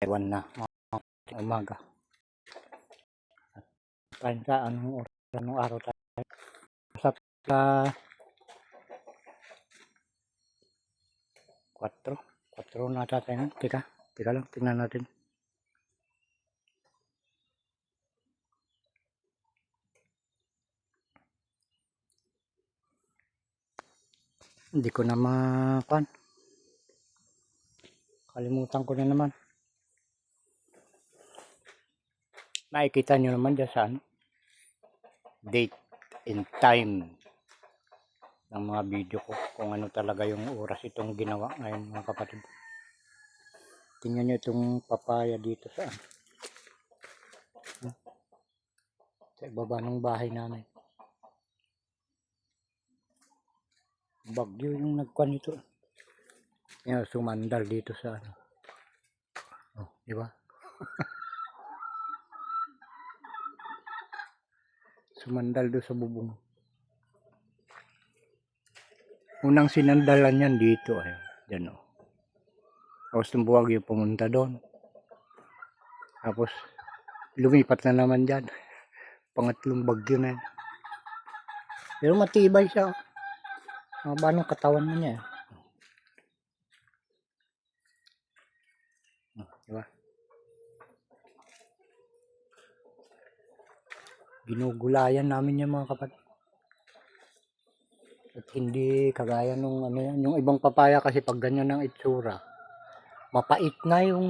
Ewan na, umaga. Kain ka, anong araw tayo? Sa 4 na tayo. Teka lang, tingnan natin. Hindi ko na makuan. Kalimutan ko na naman. Nakikita nyo naman dyan sa date and time ng mga video ko kung ano talaga yung oras itong ginawa ngayon mga kapatid. Tingnan nyo itong papaya dito sa ibaba ng bahay namin. Bagyo yung nagkuan ito. Yan, sumandal dito sa di ba? Sumandal doon sa bubong. Unang sinandalan yan dito diyan Tapos ng buwag pumunta doon. Tapos lumipat na naman diyan. Pangatlong bagyo na yan. Pero matibay siya. Haba ng katawan niya. Diba? Ginugulayan namin yung mga kapatid. At hindi kagaya nung yung ibang papaya kasi pag ganyan ng itsura, mapait na yung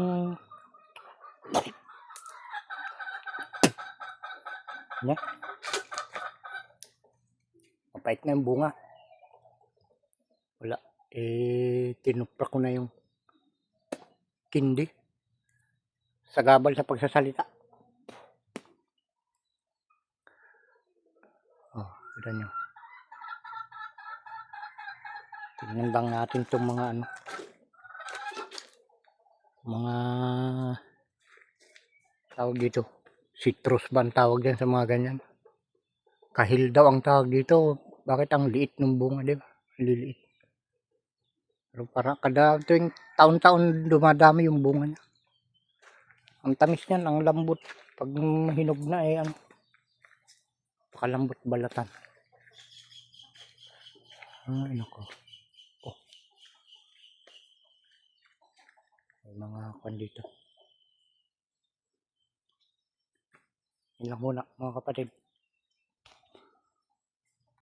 mapait na yung bunga. Wala. Tinupra ko na yung kindi. Sagabal sa pagsasalita. Tignan nyo. Tignan lang natin itong mga mga tawag dito. Citrus ba ang tawag dyan sa mga ganyan? Kahil daw ang tawag dito. Bakit ang liit ng bunga, di ba? Liliit. Pero parang kada tuwing taon-taon dumadami yung bunga niya. Ang tamis niyan, ang lambot. Pag hinog na pakalambot balatan. Ay, nako. May mga kwan dito. Yun lang muna mga kapatid.